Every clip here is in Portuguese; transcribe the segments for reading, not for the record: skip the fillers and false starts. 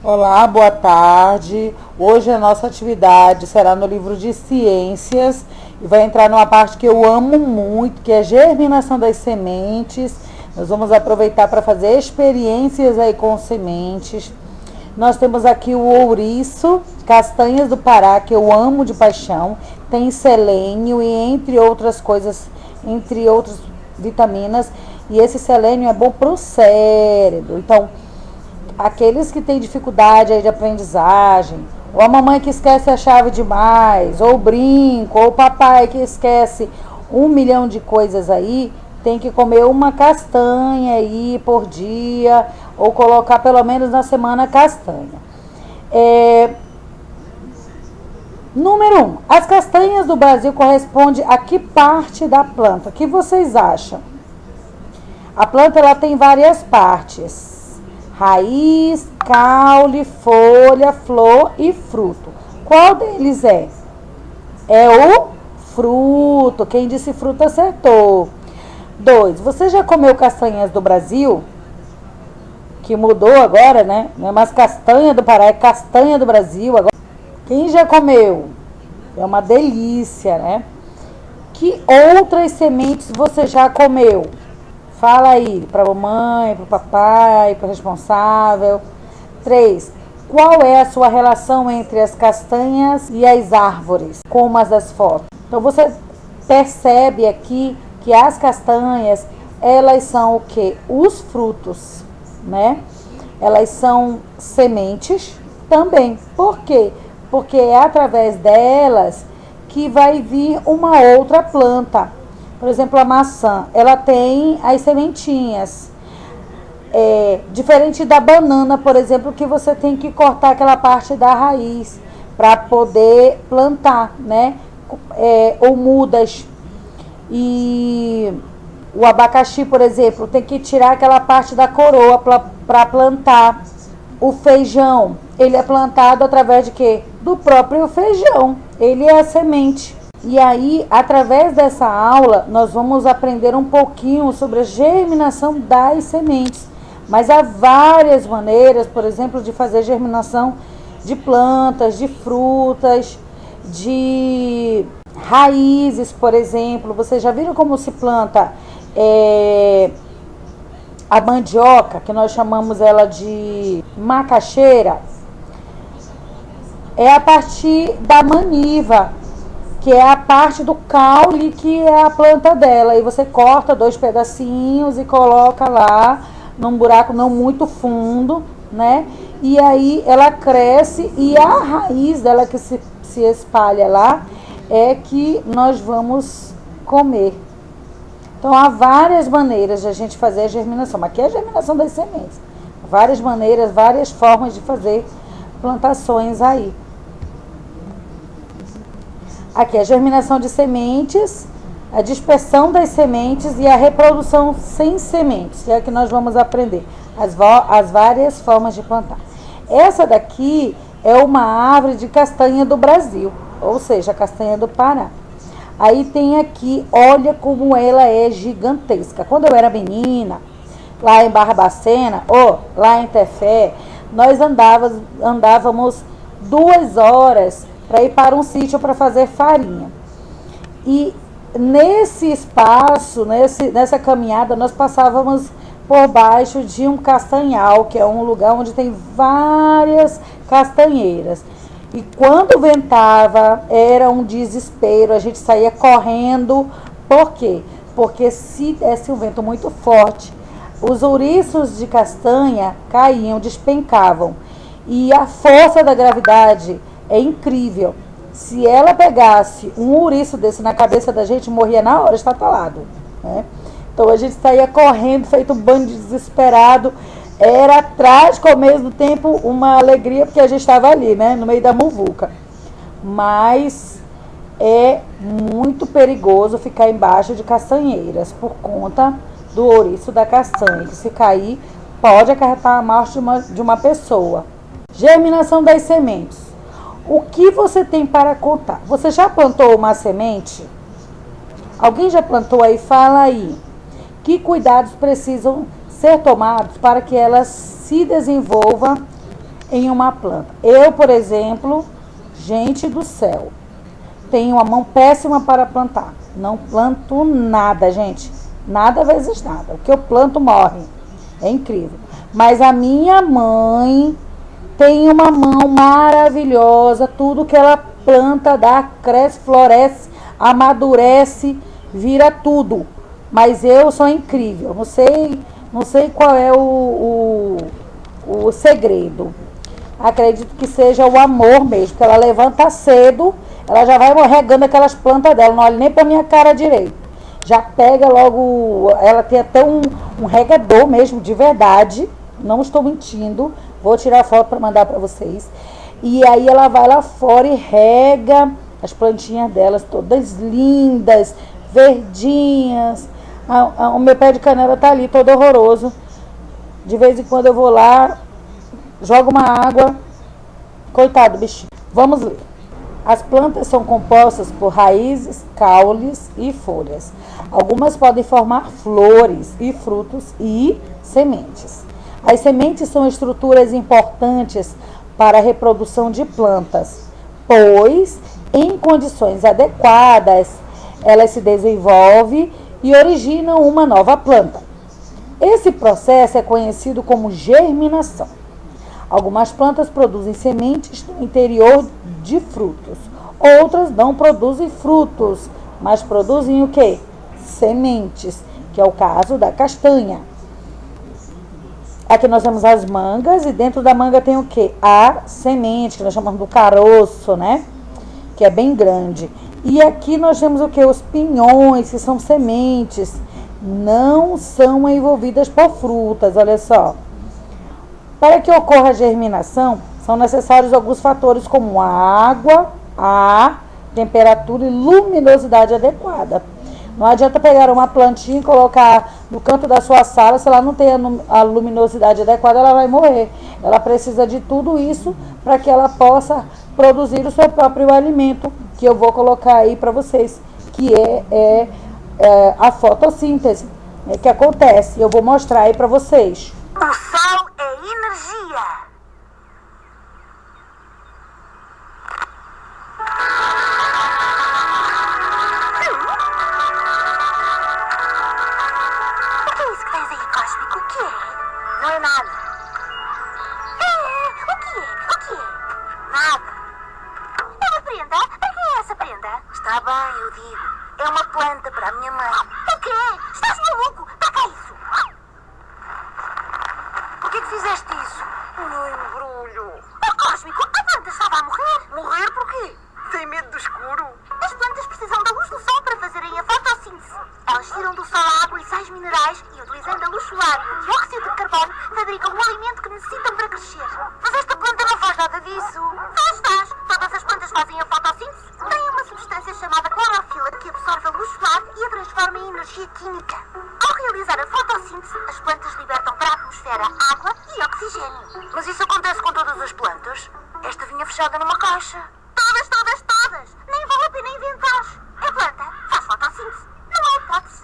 Olá, boa tarde. Hoje a nossa atividade será no livro de ciências e vai entrar numa parte que eu amo muito, que é a germinação das sementes. Nós vamos aproveitar para fazer experiências aí com sementes. Nós temos aqui o ouriço, castanhas do Pará, que eu amo de paixão. Tem selênio e entre outras coisas, entre outras vitaminas. E esse selênio é bom para o cérebro. Então, aqueles que têm dificuldade aí de aprendizagem, ou a mamãe que esquece a chave demais, ou o brinco, ou o papai que esquece 1 milhão de coisas aí, tem que comer uma castanha aí por dia, ou colocar pelo menos na semana castanha. Número 1. As castanhas do Brasil correspondem a que parte da planta? O que vocês acham? A planta ela tem várias partes. Raiz, caule, folha, flor e fruto. Qual deles é? É o fruto. Quem disse fruto acertou. 2. Você já comeu castanhas do Brasil? Que mudou agora, né? Não é mais castanha do Pará, é castanha do Brasil. Agora, quem já comeu? É uma delícia, né? Que outras sementes você já comeu? Fala aí, para a mamãe, para o papai, para o responsável. 3. Qual é a sua relação entre as castanhas e as árvores, como as das fotos? Então, você percebe aqui que as castanhas, elas são o quê? Os frutos, né? Elas são sementes também. Por quê? Porque é através delas que vai vir uma outra planta. Por exemplo, a maçã, ela tem as sementinhas. Diferente da banana, por exemplo, que você tem que cortar aquela parte da raiz para poder plantar, né? Ou mudas. E o abacaxi, por exemplo, tem que tirar aquela parte da coroa para plantar. O feijão, ele é plantado através de quê? Do próprio feijão. Ele é a semente. E aí, através dessa aula, nós vamos aprender um pouquinho sobre a germinação das sementes. Mas há várias maneiras, por exemplo, de fazer germinação de plantas, de frutas, de raízes, por exemplo. Vocês já viram como se planta a mandioca, que nós chamamos ela de macaxeira? É a partir da maniva, que é a parte do caule que é a planta dela. E você corta 2 pedacinhos e coloca lá num buraco não muito fundo, né? E aí ela cresce e a raiz dela que se espalha lá é que nós vamos comer. Então há várias maneiras de a gente fazer a germinação. Mas aqui é a germinação das sementes. Várias maneiras, várias formas de fazer plantações aí. Aqui a germinação de sementes, a dispersão das sementes e a reprodução sem sementes, que é que nós vamos aprender, as várias formas de plantar. Essa daqui é uma árvore de castanha do Brasil, ou seja, a castanha do Pará. Aí tem aqui, olha como ela é gigantesca. Quando eu era menina, lá em Barbacena, ou lá em Tefé, nós andávamos 2 horas para ir para um sítio para fazer farinha. E nesse espaço, nessa caminhada, nós passávamos por baixo de um castanhal, que é um lugar onde tem várias castanheiras. E quando ventava, era um desespero, a gente saía correndo. Por quê? Porque se desse um vento muito forte, os ouriços de castanha caíam, despencavam. E a força da gravidade é incrível. Se ela pegasse um ouriço desse na cabeça da gente, morria na hora, estatalado, né? Então a gente saía correndo, feito um bando de desesperado. Era trágico ao mesmo tempo, uma alegria, porque a gente estava ali, né, no meio da muvuca. Mas é muito perigoso ficar embaixo de castanheiras, por conta do ouriço da castanha, que se cair, pode acarretar a morte de uma pessoa. Germinação das sementes. O que você tem para contar? Você já plantou uma semente? Alguém já plantou aí? Fala aí. Que cuidados precisam ser tomados para que ela se desenvolva em uma planta. Eu, por exemplo, gente do céu, tenho uma mão péssima para plantar. Não planto nada, gente. Nada vezes nada. O que eu planto morre. É incrível. Mas a minha mãe tem uma mão maravilhosa. Tudo que ela planta dá, cresce, floresce, amadurece, vira tudo. Mas eu sou incrível. Não sei qual é o segredo. Acredito que seja o amor mesmo. Porque ela levanta cedo, ela já vai regando aquelas plantas dela. Não olha nem pra minha cara direito. Já pega logo. Ela tem até um regador mesmo, de verdade. Não estou mentindo. Vou tirar foto para mandar para vocês. E aí ela vai lá fora e rega as plantinhas delas, todas lindas, verdinhas. O meu pé de canela tá ali, todo horroroso. De vez em quando eu vou lá, jogo uma água. Coitado do bichinho. Vamos ler. As plantas são compostas por raízes, caules e folhas. Algumas podem formar flores e frutos e sementes. As sementes são estruturas importantes para a reprodução de plantas, pois, em condições adequadas, elas se desenvolvem e originam uma nova planta. Esse processo é conhecido como germinação. Algumas plantas produzem sementes no interior de frutos. Outras não produzem frutos, mas produzem o quê? Sementes, que é o caso da castanha. Aqui nós temos as mangas e dentro da manga tem o quê? A semente, que nós chamamos do caroço, né? Que é bem grande. E aqui nós temos o quê? Os pinhões, que são sementes. Não são envolvidas por frutas, olha só. Para que ocorra a germinação, são necessários alguns fatores como a água, ar, temperatura e luminosidade adequada. Não adianta pegar uma plantinha e colocar no canto da sua sala, se ela não tem a luminosidade adequada, ela vai morrer. Ela precisa de tudo isso para que ela possa produzir o seu próprio alimento, que eu vou colocar aí para vocês, que é a fotossíntese, que acontece. Eu vou mostrar aí para vocês. O sol é energia. O que é isso que tens aí, Cósmico? O que é? Não é nada. O que é? O que é? Nada. É uma prenda? Para que é essa prenda? Está bem, eu digo. É uma planta para a minha mãe. O quê? Estás maluco? Para que é isso? Por que fizeste isso? Meu embrulho. Oh, Cósmico, a planta estava a morrer. Morrer por quê? Tem medo do escuro? As plantas precisam da luz do sol para fazerem a fotossíntese. Elas tiram do sol a água e sais minerais e, utilizando a luz solar e o dióxido de carbono, fabricam o alimento que necessitam para crescer. Mas esta planta não faz nada disso. Faz. Todas as plantas fazem a fotossíntese. Têm uma substância chamada clorofila que absorve a luz solar e a transforma em energia química. Ao realizar a fotossíntese, as plantas libertam para a atmosfera água e oxigênio. Mas isso acontece com todas as plantas? Esta vinha fechada numa caixa. Todas. Nem vale a pena inventar. A planta faz fotossíntese. Não há hipótese.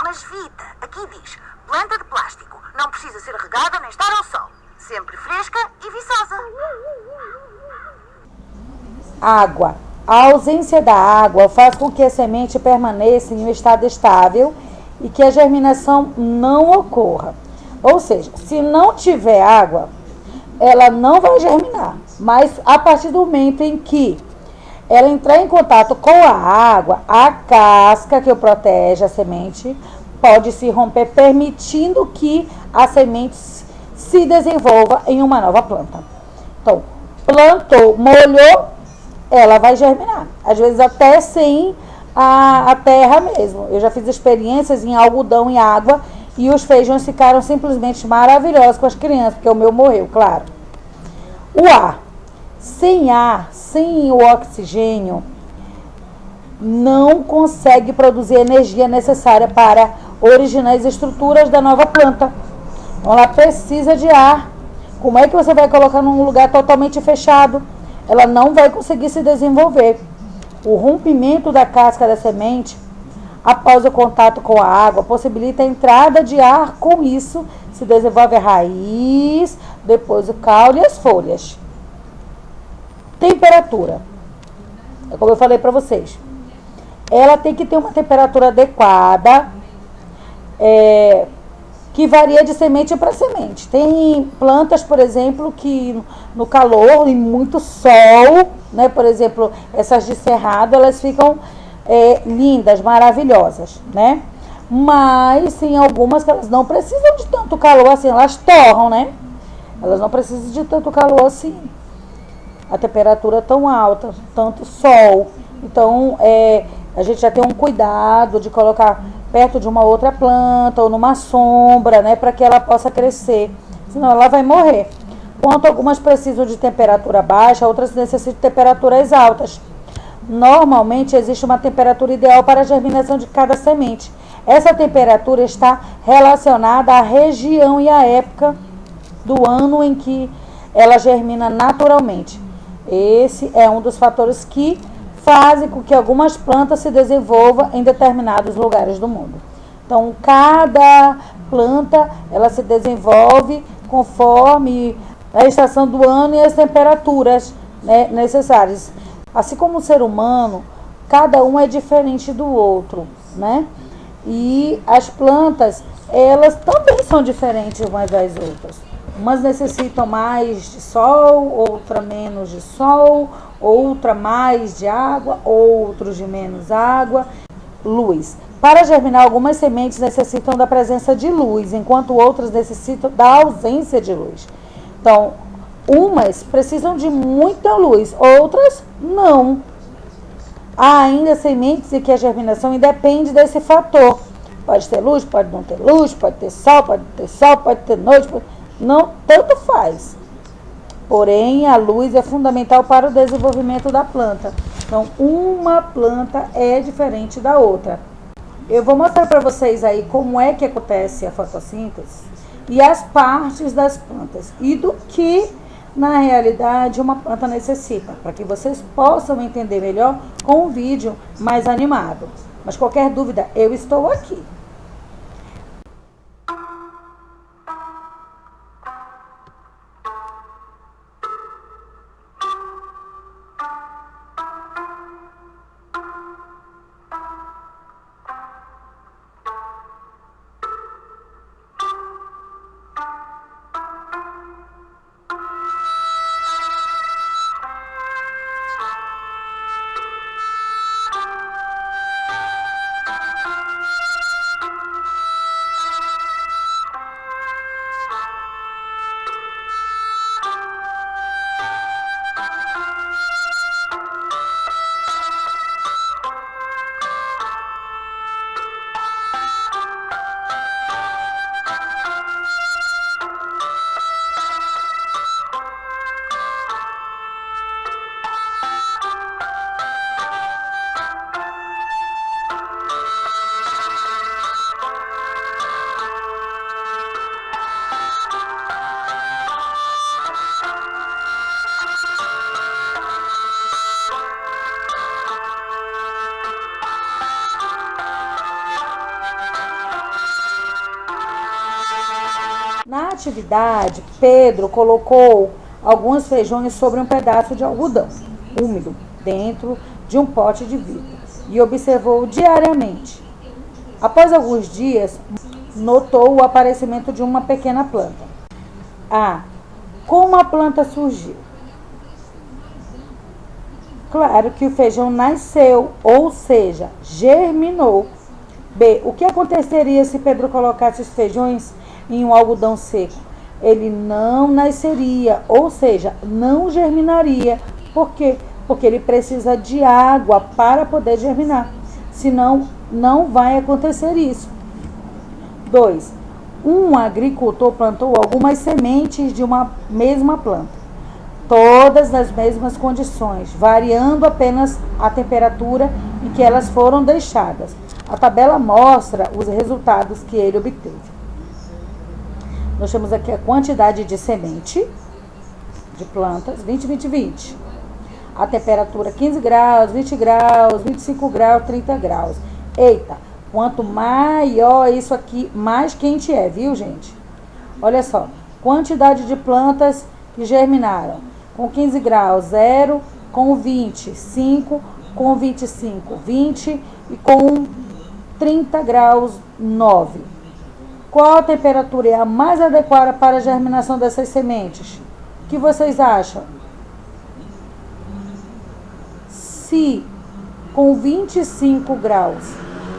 Mas Vita, aqui diz, planta de plástico. Não precisa ser regada nem estar ao sol. Sempre fresca e viçosa. Água. A ausência da água faz com que a semente permaneça em um estado estável e que a germinação não ocorra. Ou seja, se não tiver água, ela não vai germinar. Mas a partir do momento em que ela entrar em contato com a água, a casca que protege a semente pode se romper, permitindo que a semente se desenvolva em uma nova planta. Então, plantou, molhou, ela vai germinar. Às vezes até sem a terra mesmo. Eu já fiz experiências em algodão e água e os feijões ficaram simplesmente maravilhosos com as crianças, porque o meu morreu, claro. O ar. Sem o oxigênio, não consegue produzir a energia necessária para originar as estruturas da nova planta. Então, ela precisa de ar. Como é que você vai colocar num lugar totalmente fechado? Ela não vai conseguir se desenvolver. O rompimento da casca da semente, após o contato com a água, possibilita a entrada de ar. Com isso, se desenvolve a raiz, depois o caule e as folhas. Temperatura. É como eu falei para vocês. Ela tem que ter uma temperatura adequada, que varia de semente para semente. Tem plantas, por exemplo, que no calor e muito sol, né? Por exemplo, essas de cerrado, elas ficam lindas, maravilhosas, né? Mas tem algumas que elas não precisam de tanto calor assim, elas torram, né? Elas não precisam de tanto calor assim. A temperatura tão alta, tanto sol. Então, a gente já tem um cuidado de colocar perto de uma outra planta ou numa sombra, né, para que ela possa crescer, senão ela vai morrer. Enquanto algumas precisam de temperatura baixa, outras necessitam de temperaturas altas. Normalmente existe uma temperatura ideal para a germinação de cada semente. Essa temperatura está relacionada à região e à época do ano em que ela germina naturalmente. Esse é um dos fatores que fazem com que algumas plantas se desenvolvam em determinados lugares do mundo. Então, cada planta, ela se desenvolve conforme a estação do ano e as temperaturas, né, necessárias. Assim como o ser humano, cada um é diferente do outro, né? E as plantas, elas também são diferentes umas das outras. Umas necessitam mais de sol, outra menos de sol, outra mais de água, outros de menos água. Luz. Para germinar, algumas sementes necessitam da presença de luz, enquanto outras necessitam da ausência de luz. Então, umas precisam de muita luz, outras não. Há ainda sementes em que a germinação independe desse fator. Pode ter luz, pode não ter luz, pode ter sol, pode ter noite, não, tanto faz. Porém, a luz é fundamental para o desenvolvimento da planta. Então, uma planta é diferente da outra. Eu vou mostrar para vocês aí como é que acontece a fotossíntese e as partes das plantas e do que, na realidade, uma planta necessita, para que vocês possam entender melhor com um vídeo mais animado. Mas qualquer dúvida, eu estou aqui. Na atividade, Pedro colocou alguns feijões sobre um pedaço de algodão úmido dentro de um pote de vidro e observou diariamente. Após alguns dias, notou o aparecimento de uma pequena planta. A. Como a planta surgiu? Claro que o feijão nasceu, ou seja, germinou. B. O que aconteceria se Pedro colocasse os feijões em um algodão seco? Ele não nasceria, ou seja, não germinaria. Por quê? Porque ele precisa de água para poder germinar. Senão, não vai acontecer isso. 2. Um agricultor plantou algumas sementes de uma mesma planta, todas nas mesmas condições, variando apenas a temperatura em que elas foram deixadas. A tabela mostra os resultados que ele obteve. Nós temos aqui a quantidade de semente de plantas, 20, 20, 20. A temperatura 15 graus, 20 graus, 25 graus, 30 graus. Eita, quanto maior isso aqui, mais quente é, viu, gente? Olha só, quantidade de plantas que germinaram. Com 15 graus, 0. Com 20, 5. Com 25, 20. E com 30 graus, 9. Qual a temperatura é a mais adequada para a germinação dessas sementes? O que vocês acham? Se com 25 graus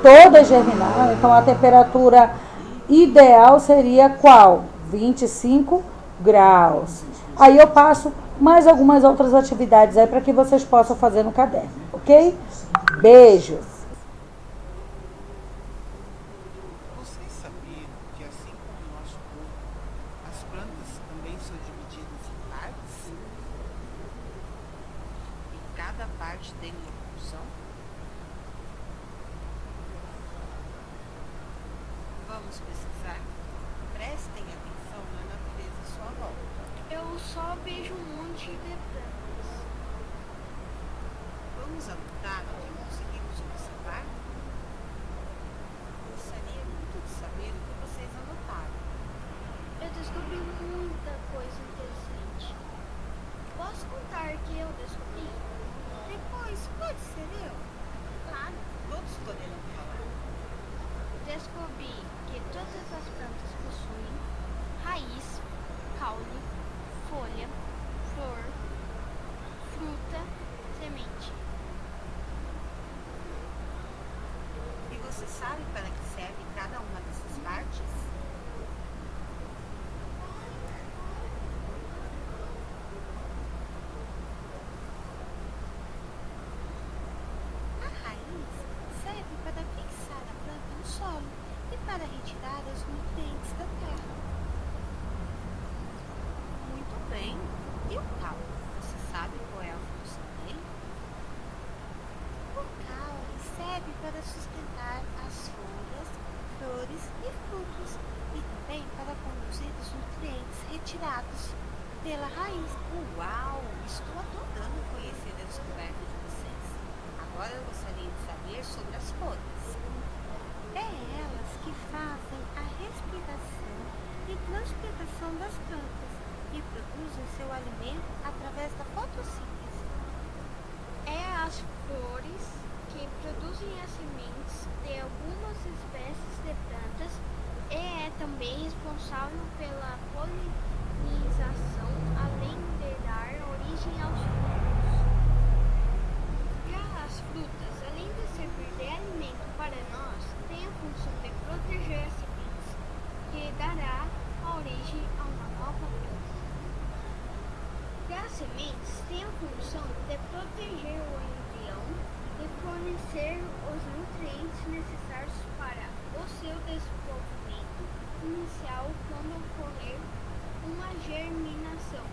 todas germinaram, então a temperatura ideal seria qual? 25 graus. Aí eu passo mais algumas outras atividades aí para que vocês possam fazer no caderno, ok? Beijos! Vocês sabiam que assim como o nosso corpo, as plantas também são divididas em partes? E cada parte tem uma função? Vamos pesquisar? Prestem atenção na natureza à sua volta. Eu só vejo um monte de plantas. Vamos anotar o que conseguimos observar? Gostaria muito de saber o que vocês anotaram. Eu descobri muita coisa interessante. Posso contar que eu descobri? Depois, pode ser eu? Claro. Todos poderão falar. Descobri que todas as plantas possuem raiz, caule, folha, flor, fruta, semente. E você sabe para que serve cada uma dessas partes? A raiz serve para fixar a planta no solo e para retirar os nutrientes da terra. Muito bem. E o caule? Você sabe qual é a função dele? O caule serve para sustentar as folhas, flores e frutos e também para conduzir os nutrientes retirados pela raiz. Uau! Estou adorando conhecer a descoberta de vocês. Agora eu gostaria de saber sobre as folhas. É elas que fazem a respiração e transpiração das plantas e produzem seu alimento através da fotossíntese. É as flores que produzem as sementes de algumas espécies de plantas e é também responsável pela polinização, além de dar origem aos frutos. Já as frutas, além de servir de alimento para nós, têm a função de proteger as sementes, que dará a origem a uma nova planta. Já as sementes têm a função de proteger o embrião e fornecer os nutrientes necessários para o seu desenvolvimento inicial quando ocorrer uma germinação.